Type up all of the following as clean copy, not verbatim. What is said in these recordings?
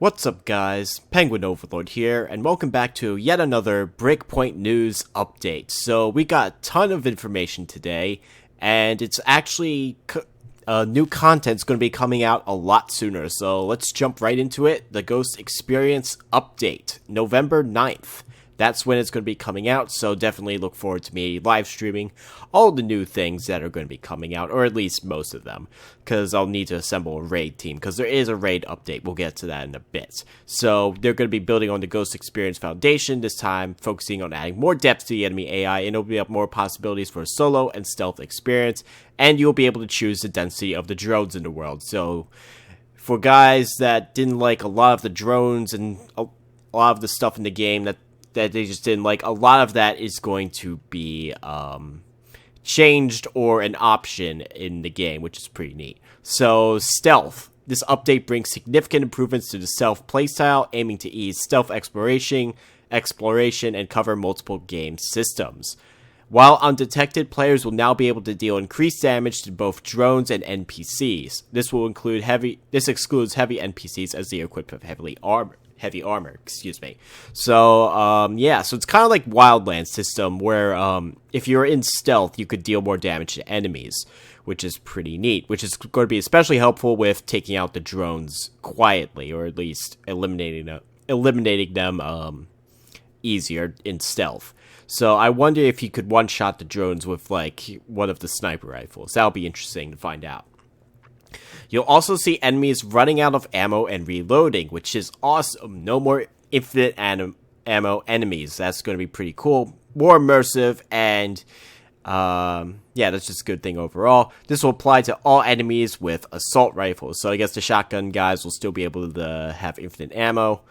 What's up guys, Penguin Overlord here, and welcome back to yet another Breakpoint News update. So we got a ton of information today, and it's actually new content's going to be coming out a lot sooner, so let's jump right into it. The Ghost Experience update, November 9th. That's when it's going to be coming out, so definitely look forward to me live streaming all the new things that are going to be coming out, or at least most of them, because I'll need to assemble a raid team, because there is a raid update. We'll get to that in a bit. So they're going to be building on the Ghost Experience Foundation, this time focusing on adding more depth to the enemy AI, and opening up more possibilities for a solo and stealth experience, and you'll be able to choose the density of the drones in the world. So for guys that didn't like a lot of the drones and a lot of the stuff in the game that they just didn't like, a lot of that is going to be changed or an option in the game, which is pretty neat. So, stealth. This update brings significant improvements to the stealth playstyle, aiming to ease stealth exploration, and cover multiple game systems. While undetected, players will now be able to deal increased damage to both drones and NPCs. This excludes heavy NPCs as they are equipped with heavy armor, So, so it's kind of like Wildlands system, where, if you're in stealth, you could deal more damage to enemies, which is pretty neat, which is going to be especially helpful with taking out the drones quietly, or at least eliminating them, easier in stealth. So I wonder if you could one-shot the drones with, like, one of the sniper rifles. That'll be interesting to find out. You'll also see enemies running out of ammo and reloading, which is awesome. No more infinite ammo enemies. That's going to be pretty cool. More immersive, and that's just a good thing overall. This will apply to all enemies with assault rifles. So I guess the shotgun guys will still be able to have infinite ammo.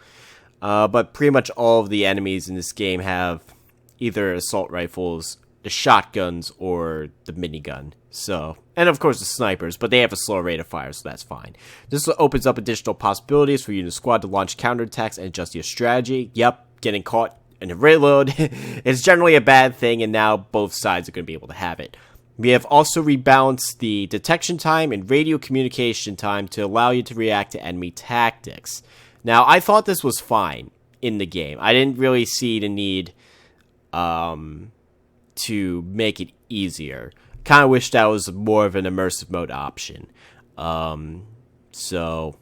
But pretty much all of the enemies in this game have either assault rifles, the shotguns, or the minigun. So, and of course the snipers, but they have a slower rate of fire, so that's fine. This opens up additional possibilities for you and the squad to launch counterattacks and adjust your strategy. Yep, getting caught in a reload is generally a bad thing, and now both sides are going to be able to have it. We have also rebalanced the detection time and radio communication time to allow you to react to enemy tactics. Now, I thought this was fine in the game. I didn't really see the need to make it easier. Kind of wish that was more of an immersive mode option. So,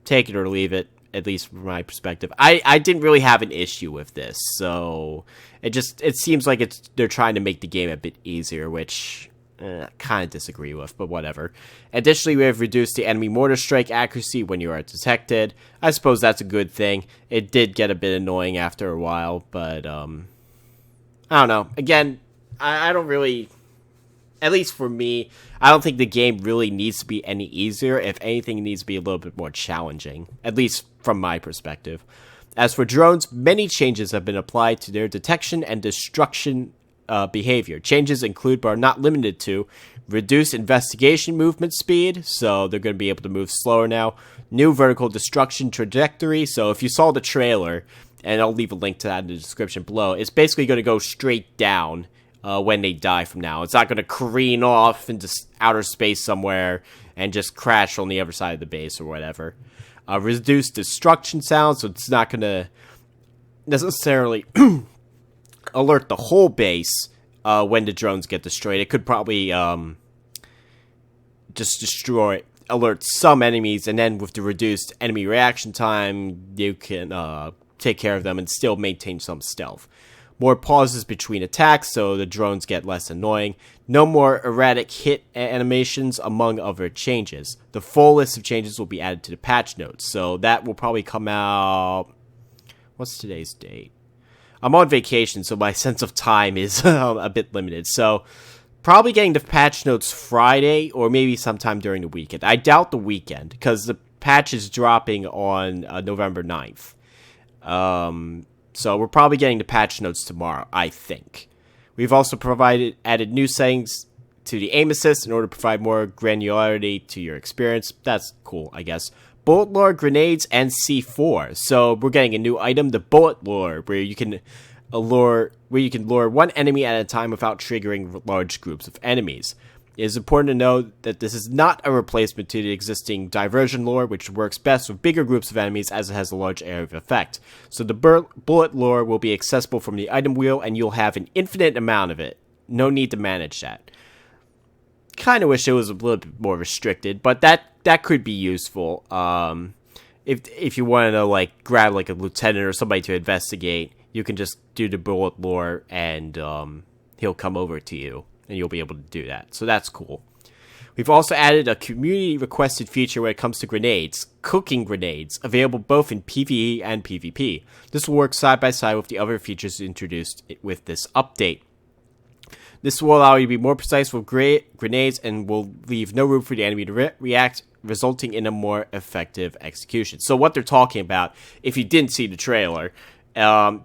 take it or leave it, at least from my perspective. I didn't really have an issue with this, so it seems like they're trying to make the game a bit easier, which I kind of disagree with, but whatever. Additionally, we have reduced the enemy mortar strike accuracy when you are detected. I suppose that's a good thing. It did get a bit annoying after a while, but I don't know. Again, I don't really, at least for me, I don't think the game really needs to be any easier. If anything, it needs to be a little bit more challenging, at least from my perspective. As for drones, many changes have been applied to their detection and destruction behavior. Changes include, but are not limited to, reduced investigation movement speed, so they're going to be able to move slower now. New vertical destruction trajectory, so if you saw the trailer, and I'll leave a link to that in the description below, it's basically going to go straight down when they die from now. It's not going to careen off into outer space somewhere and just crash on the other side of the base or whatever. Reduced destruction sound, so it's not going to necessarily alert the whole base when the drones get destroyed. It could probably just alert some enemies, and then with the reduced enemy reaction time, you can take care of them and still maintain some stealth. More pauses between attacks, so the drones get less annoying. No more erratic hit animations, among other changes. The full list of changes will be added to the patch notes, so that will probably come out... What's today's date? I'm on vacation, so my sense of time is a bit limited, so probably getting the patch notes Friday, or maybe sometime during the weekend. I doubt the weekend, because the patch is dropping on November 9th. So we're probably getting the patch notes tomorrow, I think. We've also added new settings to the aim assist in order to provide more granularity to your experience. That's cool, I guess. Bullet lure, grenades, and C4. So we're getting a new item, the bullet lure, where you can lure one enemy at a time without triggering large groups of enemies. It is important to note that this is not a replacement to the existing diversion lore, which works best with bigger groups of enemies as it has a large area of effect. So the bullet lore will be accessible from the item wheel, and you'll have an infinite amount of it. No need to manage that. Kind of wish it was a little bit more restricted, but that could be useful. If you wanted to like grab like a lieutenant or somebody to investigate, you can just do the bullet lore, and he'll come over to you. And you'll be able to do that. So that's cool. We've also added a community-requested feature when it comes to grenades, cooking grenades, available both in PvE and PvP. This will work side by side with the other features introduced with this update. This will allow you to be more precise with grenades and will leave no room for the enemy to react, resulting in a more effective execution. So what they're talking about, if you didn't see the trailer,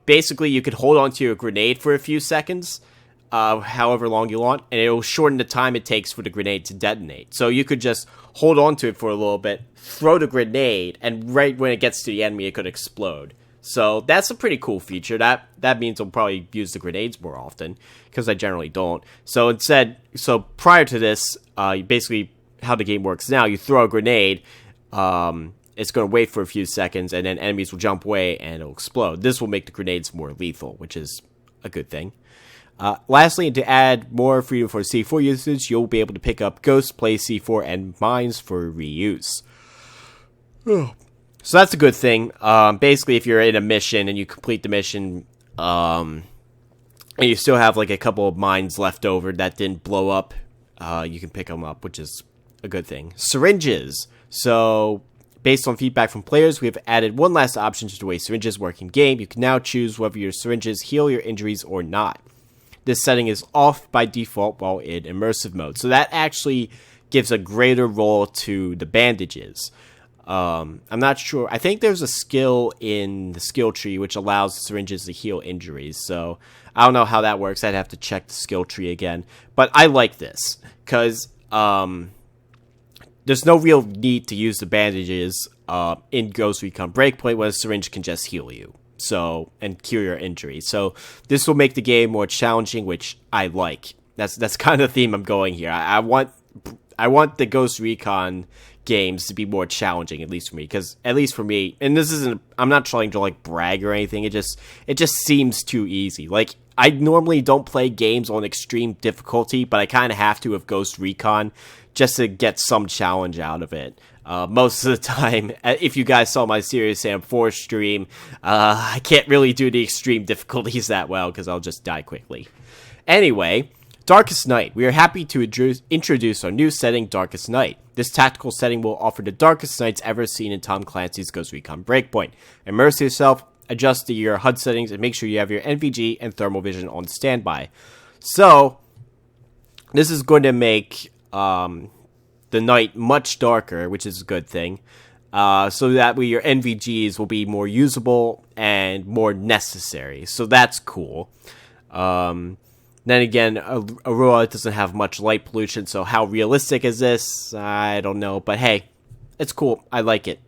basically you could hold onto your grenade for a few seconds, however long you want, and it will shorten the time it takes for the grenade to detonate. So you could just hold on to it for a little bit, throw the grenade, and right when it gets to the enemy, it could explode. So that's a pretty cool feature. That means I'll probably use the grenades more often, because I generally don't. So prior to this, basically how the game works now, you throw a grenade, it's going to wait for a few seconds, and then enemies will jump away and it'll explode. This will make the grenades more lethal, which is a good thing. Lastly, to add more freedom for C4 usage, you'll be able to pick up Ghost, Play C4, and Mines for reuse. So that's a good thing. Basically, if you're in a mission and you complete the mission, and you still have like a couple of mines left over that didn't blow up, you can pick them up, which is a good thing. Syringes. So, based on feedback from players, we have added one last option to the way syringes work in game. You can now choose whether your syringes heal your injuries or not. This setting is off by default while in immersive mode. So that actually gives a greater role to the bandages. I'm not sure. I think there's a skill in the skill tree which allows syringes to heal injuries. So I don't know how that works. I'd have to check the skill tree again. But I like this because there's no real need to use the bandages in Ghost Recon Breakpoint when a syringe can just heal you. So, and cure your injury. So, this will make the game more challenging, which I like. That's kind of the theme I'm going here. I want the Ghost Recon games to be more challenging, at least for me. Because, at least for me, and this isn't, I'm not trying to, like, brag or anything. It just seems too easy. Like, I normally don't play games on extreme difficulty, but I kind of have to with Ghost Recon just to get some challenge out of it. Most of the time, if you guys saw my Serious Sam 4 stream, I can't really do the extreme difficulties that well because I'll just die quickly. Anyway, Darkest Night. We are happy to introduce our new setting, Darkest Night. This tactical setting will offer the darkest nights ever seen in Tom Clancy's Ghost Recon Breakpoint. Immerse yourself, adjust to your HUD settings, and make sure you have your NVG and thermal vision on standby. So, this is going to make the night much darker, which is a good thing, so that way your NVGs will be more usable and more necessary. So that's cool. Then again, Aurora doesn't have much light pollution, so how realistic is this? I don't know, but hey, it's cool. I like it.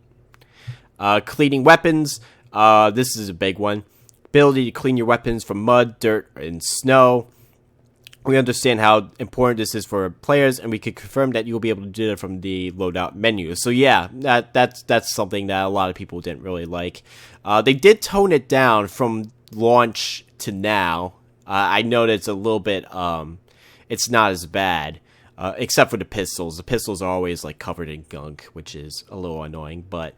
Cleaning weapons. This is a big one. Ability to clean your weapons from mud, dirt, and snow. We understand how important this is for players, and we can confirm that you'll be able to do that from the loadout menu. So yeah, that's something that a lot of people didn't really like. They did tone it down from launch to now. I know that it's a little bit, it's not as bad, except for the pistols. The pistols are always like covered in gunk, which is a little annoying, but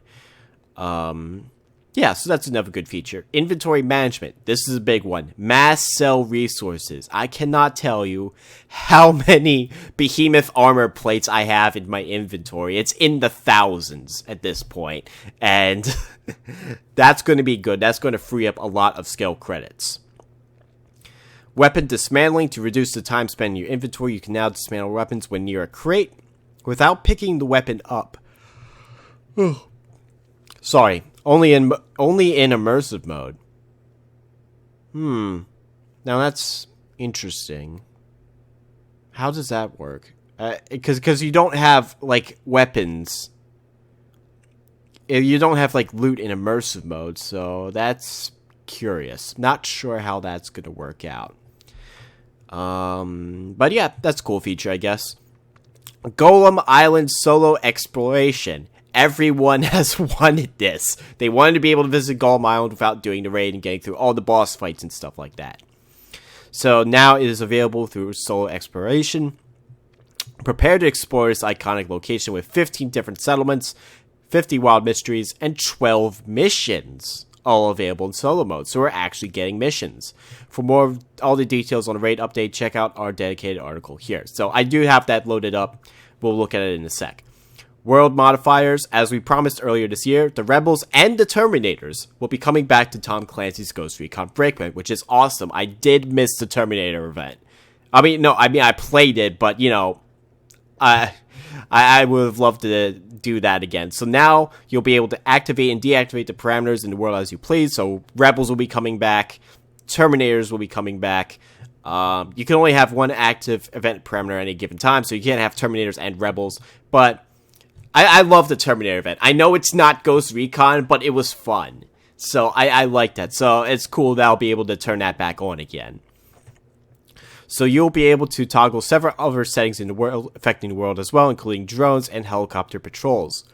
yeah, so that's another good feature. Inventory management. This is a big one. Mass sell resources. I cannot tell you how many behemoth armor plates I have in my inventory. It's in the thousands at this point. And that's going to be good. That's going to free up a lot of skill credits. Weapon dismantling. To reduce the time spent in your inventory, you can now dismantle weapons when near a crate without picking the weapon up. Sorry. Only in immersive mode. Now that's interesting. How does that work? Because you don't have like weapons. You don't have like loot in immersive mode, so that's curious. Not sure how that's gonna work out. But yeah, that's a cool feature, I guess. Golem Island solo exploration. Everyone has wanted this. They wanted to be able to visit Golem Island without doing the raid and getting through all the boss fights and stuff like that. So now it is available through solo exploration. Prepare to explore this iconic location with 15 different settlements, 50 wild mysteries, and 12 missions, all available in solo mode. So we're actually getting missions. For more of all the details on the raid update, check out our dedicated article here. So I do have that loaded up. We'll look at it in a sec. World modifiers. As we promised earlier this year, the Rebels and the Terminators will be coming back to Tom Clancy's Ghost Recon Breakpoint, which is awesome. I did miss the Terminator event. I played it, but, you know, I would have loved to do that again. So now you'll be able to activate and deactivate the parameters in the world as you please. So Rebels will be coming back. Terminators will be coming back. You can only have one active event parameter at any given time, so you can't have Terminators and Rebels. But I love the Terminator event. I know it's not Ghost Recon, but it was fun. So I like that. So it's cool that I'll be able to turn that back on again. So you'll be able to toggle several other settings in the world, affecting the world as well, including drones and helicopter patrols.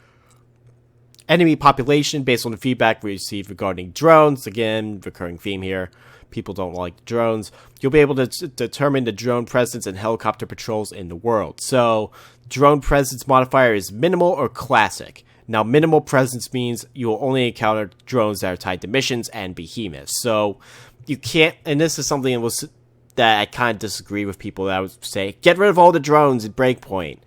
Enemy population, based on the feedback we received regarding drones. Again, recurring theme here. People don't like drones. You'll be able to determine the drone presence and helicopter patrols in the world. So, drone presence modifier is minimal or classic. Now, minimal presence means you will only encounter drones that are tied to missions and behemoths. So, you can't, and this is something that I kind of disagree with people that would say, get rid of all the drones at Breakpoint.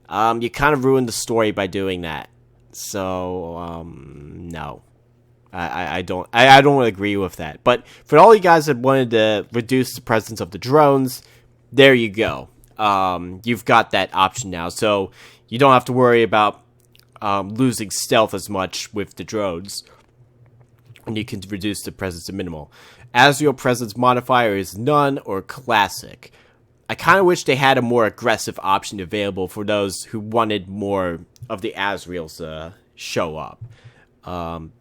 You kind of ruined the story by doing that. So, no. I don't agree with that. But for all you guys that wanted to reduce the presence of the drones, there you go. You've got that option now, so you don't have to worry about losing stealth as much with the drones, and you can reduce the presence to minimal. Azrael presence modifier is none or classic. I kind of wish they had a more aggressive option available for those who wanted more of the Azraels to show up.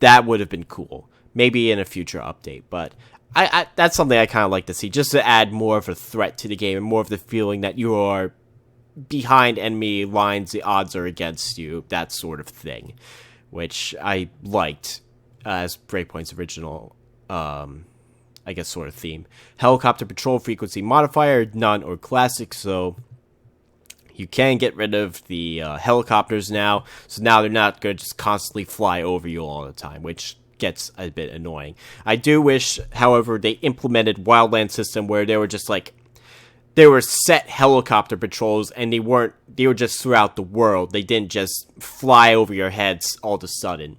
That would have been cool. Maybe in a future update, but I that's something I kind of like to see, just to add more of a threat to the game and more of the feeling that you are behind enemy lines, the odds are against you, that sort of thing, which I liked as Breakpoint's original, I guess, sort of theme. Helicopter patrol frequency modifier, none or classic, so you can get rid of the helicopters now, so now they're not going to just constantly fly over you all the time, which gets a bit annoying. I do wish, however, they implemented Wildland system where they were just like, there were set helicopter patrols, and they were just throughout the world. They didn't just fly over your heads all of a sudden.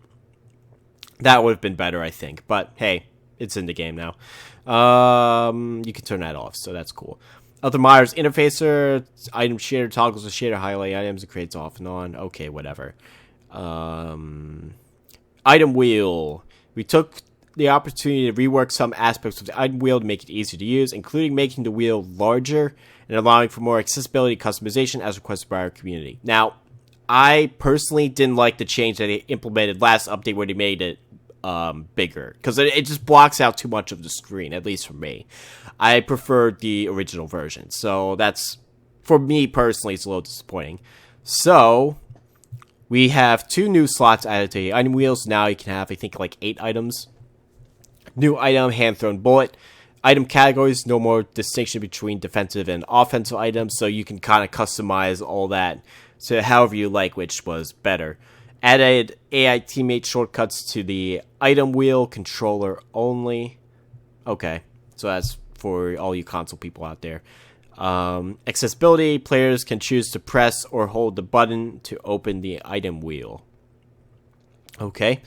That would have been better, I think, but hey, it's in the game now. You can turn that off, so that's cool. Other Myers interfacer, item shader toggles the shader highlight items and creates off and on. Okay, whatever. Item wheel. We took the opportunity to rework some aspects of the item wheel to make it easier to use, including making the wheel larger and allowing for more accessibility and customization as requested by our community. Now, I personally didn't like the change that they implemented last update where they made it bigger, because it just blocks out too much of the screen, at least for me. I prefer the original version, so that's, for me personally, it's a little disappointing. So, we have 2 new slots added to the item wheels. Now you can have, I think, like 8 items. New item, hand-thrown bullet. Item categories, no more distinction between defensive and offensive items, so you can kind of customize all that to however you like, which was better. Added AI teammate shortcuts to the item wheel, controller only. Okay, so that's for all you console people out there. Accessibility, players can choose to press or hold the button to open the item wheel. Okay.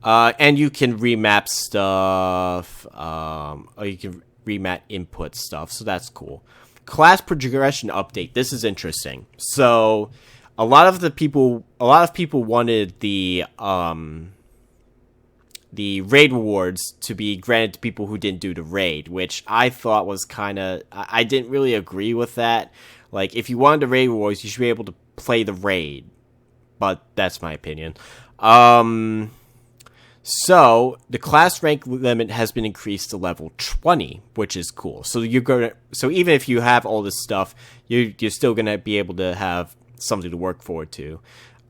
And you can remap stuff, or you can remap input stuff, so that's cool. Class progression update. This is interesting. So, a lot of people wanted the raid rewards to be granted to people who didn't do the raid, which I thought was I didn't really agree with that. Like, if you wanted the raid rewards, you should be able to play the raid, but that's my opinion. So, the class rank limit has been increased to level 20, which is cool. So even if you have all this stuff, you're still gonna be able to have something to work forward to.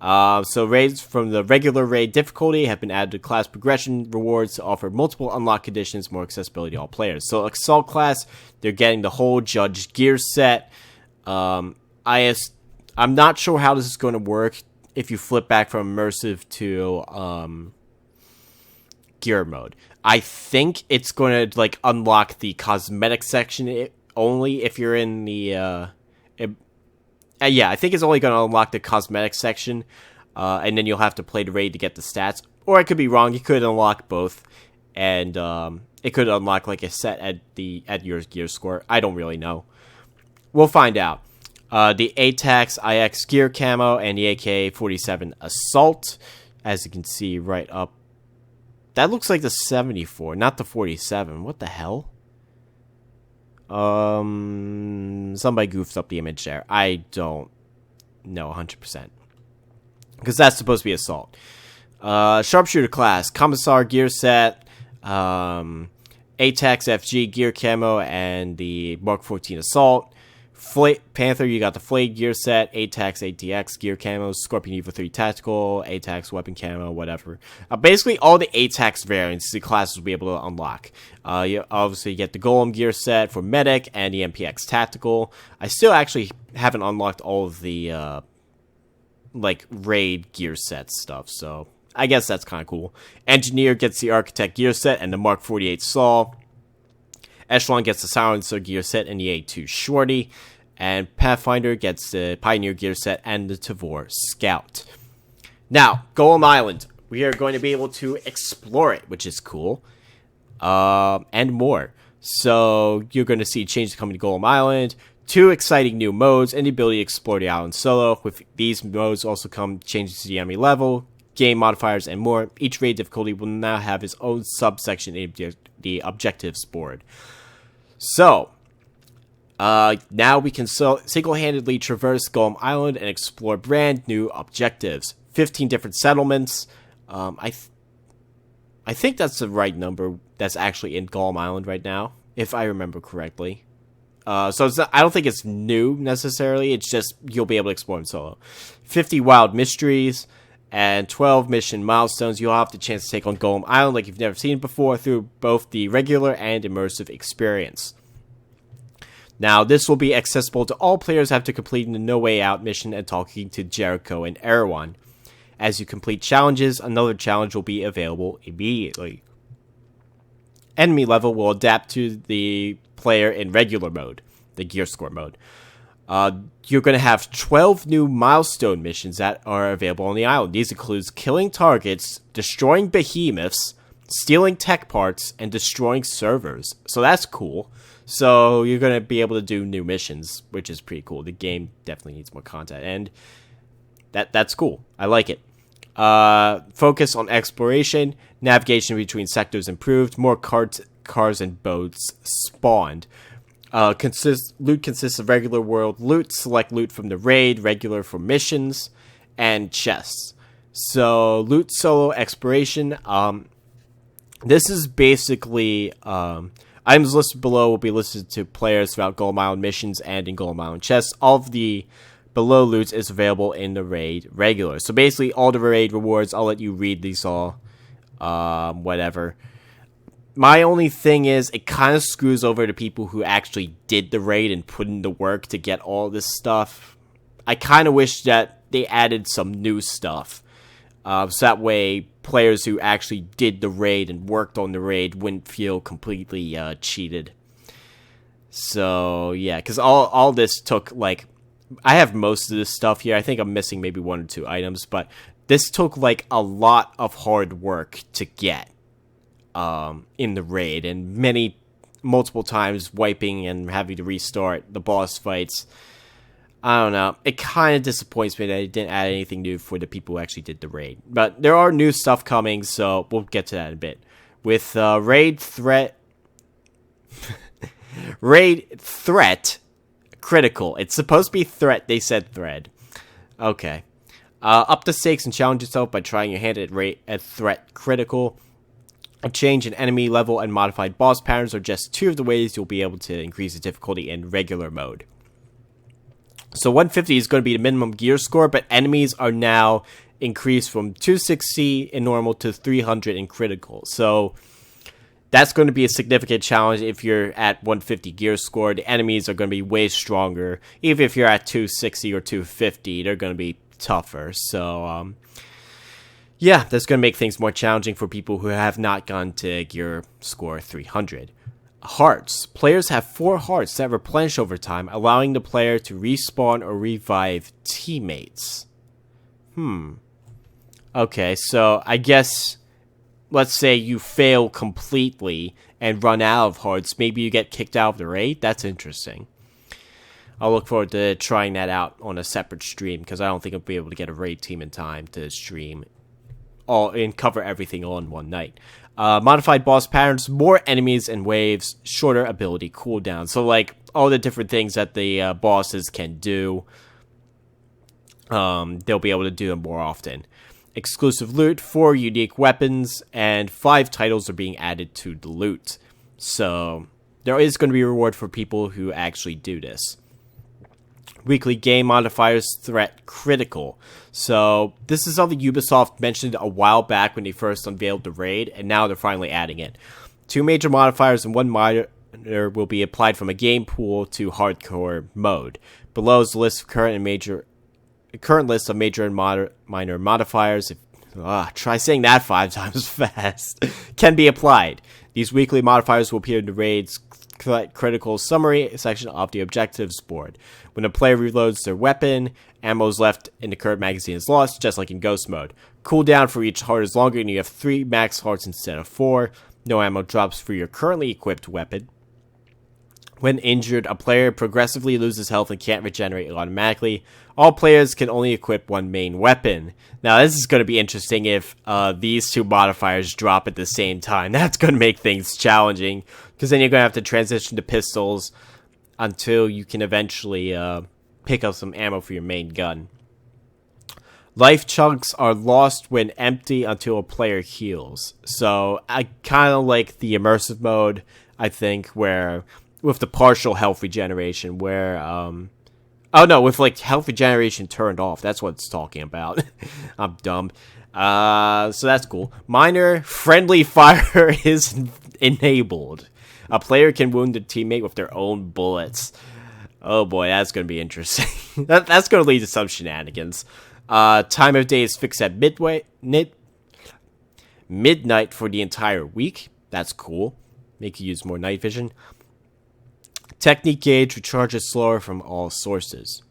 So raids from the regular raid difficulty have been added to class progression rewards to offer multiple unlock conditions, more accessibility to all players. So Assault class, they're getting the whole Judge gear set. I'm not sure how this is going to work if you flip back from immersive to gear mode. I think it's going to like unlock the cosmetic section only if you're in the yeah, I think it's only going to unlock the cosmetic section, and then you'll have to play the raid to get the stats. Or I could be wrong. You could unlock both, and it could unlock like a set at your gear score. I don't really know. We'll find out. The ATAX IX gear camo and the AK-47 Assault, as you can see right up. That looks like the 74, not the 47. What the hell? Somebody goofed up the image there. I don't know 100%. Because that's supposed to be Assault. Sharpshooter class, Commissar gear set, ATAX FG gear camo, and the Mark 14 Assault. Panther, you got the Flayed gear set, ATAX ATX gear camo, Scorpion Evo 3 tactical, ATAX weapon camo, whatever. Basically, all the ATAX variants the classes will be able to unlock. You obviously get the Golem gear set for Medic and the MPX tactical. I still actually haven't unlocked all of the like raid gear set stuff, so I guess that's kind of cool. Engineer gets the Architect gear set and the Mark 48 Saw. Echelon gets the Silencer gear set and the A2 Shorty. And Pathfinder gets the Pioneer gear set and the Tavor Scout. Now, Golem Island. We are going to be able to explore it, which is cool. And more. So, you're going to see changes coming to Golem Island. 2 exciting new modes and the ability to explore the island solo. With these modes also come changes to the enemy level, game modifiers, and more. Each raid difficulty will now have its own subsection in the objectives board. So, now we can single-handedly traverse Golem Island and explore brand new objectives. 15 different settlements. I think that's the right number that's actually in Golem Island right now, if I remember correctly. So it's not, I don't think it's new necessarily. It's just you'll be able to explore in solo. 50 wild mysteries and 12 mission milestones. You'll have the chance to take on Golem Island like you've never seen before through both the regular and immersive experience. Now, this will be accessible to all players after completing the No Way Out mission and talking to Jericho and Erewhon. As you complete challenges, another challenge will be available immediately. Enemy level will adapt to the player in regular mode, the gear score mode. You're going to have 12 new milestone missions that are available on the island. These include killing targets, destroying behemoths, stealing tech parts, and destroying servers. So that's cool. So you're going to be able to do new missions, which is pretty cool. The game definitely needs more content, and that's cool. I like it. Focus on exploration. Navigation between sectors improved. More cars and boats spawned. Loot consists of regular world loot. Select loot from the raid, regular for missions, and chests. So loot solo exploration. This is basically items listed below will be listed to players throughout Golem Island missions and in Golem Island chests. All of the below loot is available in the raid regular. So basically all the raid rewards, I'll let you read these all. Whatever. My only thing is it kind of screws over the people who actually did the raid and put in the work to get all this stuff. I kind of wish that they added some new stuff. So that way players who actually did the raid and worked on the raid wouldn't feel completely cheated. So yeah, because all this took like, I have most of this stuff here. I think I'm missing maybe 1 or 2 items, but this took like a lot of hard work to get in the raid, and multiple times wiping and having to restart the boss fights. I don't know. It kind of disappoints me that it didn't add anything new for the people who actually did the raid. But there are new stuff coming, so we'll get to that in a bit. With raid threat critical. It's supposed to be threat. They said thread. Okay. Up the stakes and challenge yourself by trying your hand at threat critical. A change in enemy level and modified boss patterns are just 2 of the ways you'll be able to increase the difficulty in regular mode. So 150 is going to be the minimum gear score, but enemies are now increased from 260 in normal to 300 in critical. So that's going to be a significant challenge if you're at 150 gear score. The enemies are going to be way stronger. Even if you're at 260 or 250, they're going to be tougher. So, yeah, that's going to make things more challenging for people who have not gone to gear score 300. Hearts. Players have 4 hearts that replenish over time, allowing the player to respawn or revive teammates. Okay, so I guess, let's say you fail completely and run out of hearts. Maybe you get kicked out of the raid? That's interesting. I'll look forward to trying that out on a separate stream, because I don't think I'll be able to get a raid team in time to stream all and cover everything all in one night. Modified boss patterns, more enemies and waves, shorter ability cooldown. So, like, all the different things that the bosses can do, they'll be able to do them more often. Exclusive loot, 4 unique weapons, and 5 titles are being added to the loot. So, there is going to be a reward for people who actually do this. Weekly game modifiers, threat critical. So this is something Ubisoft mentioned a while back when they first unveiled the raid, and now they're finally adding it. 2 major modifiers and 1 minor will be applied from a game pool to hardcore mode. Below is the list of current list of major and minor modifiers. Try saying that 5 times fast. Can be applied. These weekly modifiers will appear in the raid's critical summary section of the objectives board. When a player reloads their weapon, ammo is left in the current magazine is lost, just like in Ghost mode. Cooldown for each heart is longer, and you have 3 max hearts instead of 4. No ammo drops for your currently equipped weapon. When injured, a player progressively loses health and can't regenerate automatically. All players can only equip 1 main weapon. Now, this is going to be interesting if these 2 modifiers drop at the same time. That's going to make things challenging, because then you're going to have to transition to pistols until you can eventually pick up some ammo for your main gun. Life chunks are lost when empty until a player heals. So, I kind of like the immersive mode, I think, where with the partial health regeneration, where with like health regeneration turned off. That's what it's talking about. I'm dumb. So that's cool. Minor friendly fire is enabled. A player can wound a teammate with their own bullets. Oh boy, that's going to be interesting. That's going to lead to some shenanigans. Time of day is fixed at midnight for the entire week. That's cool. Make you use more night vision. Technique gauge recharges slower from all sources.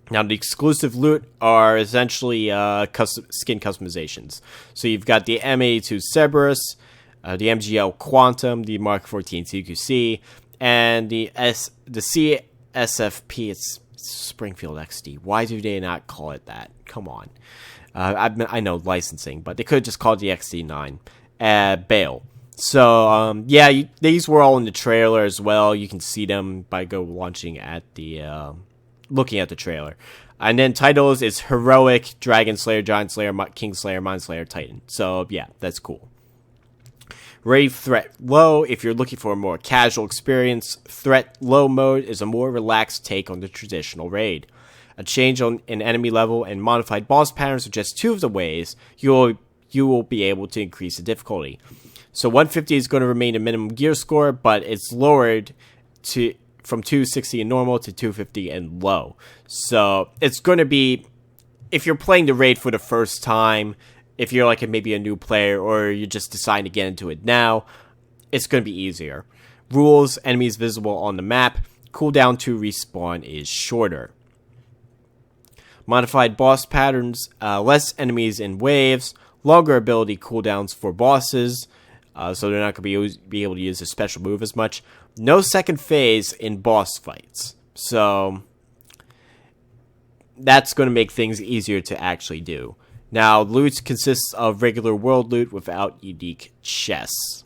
Now, the exclusive loot are essentially skin customizations. So you've got the M82 Cerberus, the MGL Quantum, the Mark 14 CQC, and the CSFP. It's Springfield XD. Why do they not call it that? Come on. I know licensing, but they could have just called the XD9. Bale. So, these were all in the trailer as well. You can see them by looking at the trailer. And then titles is Heroic, Dragon Slayer, Giant Slayer, King Slayer, Mind Slayer, Titan. So, yeah, that's cool. Raid threat low. If you're looking for a more casual experience, threat low mode is a more relaxed take on the traditional raid. A change in enemy level and modified boss patterns are just 2 of the ways you will be able to increase the difficulty. So 150 is going to remain a minimum gear score, but it's lowered from 260 in normal to 250 in low. So it's going to be, if you're playing the raid for the first time, if you're like maybe a new player or you're just deciding to get into it now, it's going to be easier. Rules, enemies visible on the map, cooldown to respawn is shorter. Modified boss patterns, less enemies in waves, longer ability cooldowns for bosses, so they're not going to be able to use a special move as much. No second phase in boss fights. So that's going to make things easier to actually do. Now, loot consists of regular world loot without unique chests.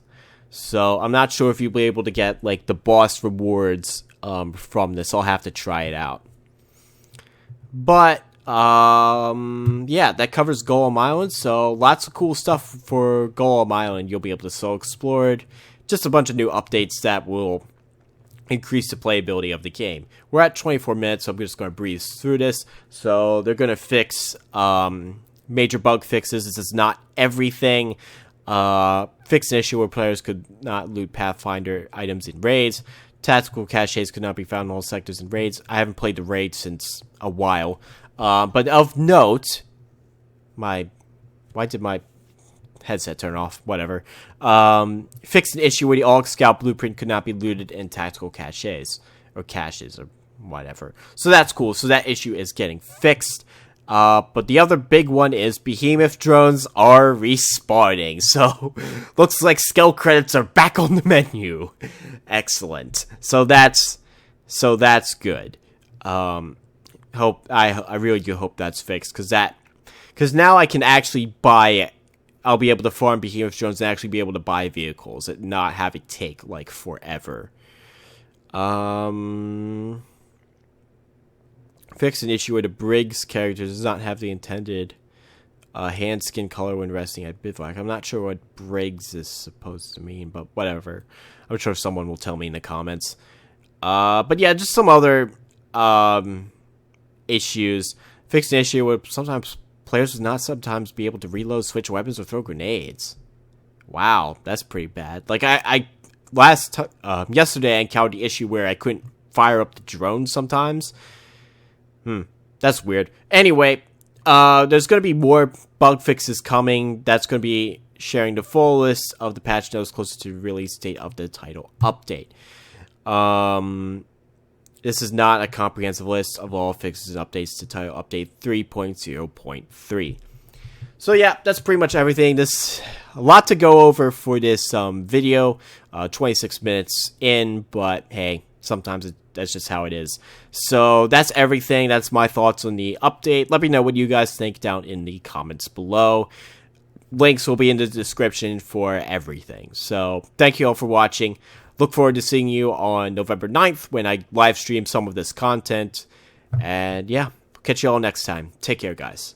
So I'm not sure if you'll be able to get like the boss rewards from this. I'll have to try it out. But that covers Golem Island. So lots of cool stuff for Golem Island. You'll be able to explore it. Just a bunch of new updates that will increase the playability of the game. We're at 24 minutes, so I'm just going to breeze through this. So they're going to fix major bug fixes. This is not everything. Fix an issue where players could not loot Pathfinder items in raids. Tactical caches could not be found in all sectors in raids. I haven't played the raid since a while. But of note, why did my headset turn off? Whatever. Fixed an issue where the Aug Scout blueprint could not be looted in tactical caches or whatever. So that's cool. So that issue is getting fixed. But the other big one is Behemoth drones are respawning. So looks like skill credits are back on the menu. Excellent. So that's good. I really do hope that's fixed, because now I can actually buy. I'll be able to farm Behemoth drones and actually be able to buy vehicles and not have it take like forever. Fix an issue where the Briggs character does not have the intended hand skin color when resting at bivouac. I'm not sure what Briggs is supposed to mean, but whatever. I'm sure someone will tell me in the comments. But yeah, just some other issues. Fix an issue where sometimes players will not sometimes be able to reload, switch weapons, or throw grenades. Wow, that's pretty bad. Like yesterday I encountered the issue where I couldn't fire up the drone sometimes. That's weird. Anyway, there's going to be more bug fixes coming. That's going to be sharing the full list of the patch notes closer to the release date of the title update. This is not a comprehensive list of all fixes and updates to title update 3.0.3. So yeah, that's pretty much everything. There's a lot to go over for this video. 26 minutes in, but hey, sometimes that's just how it is. So that's everything. That's my thoughts on the update. Let me know what you guys think down in the comments below. Links will be in the description for everything. So thank you all for watching. Look forward to seeing you on November 9th when I live stream some of this content. And yeah, catch you all next time. Take care, guys.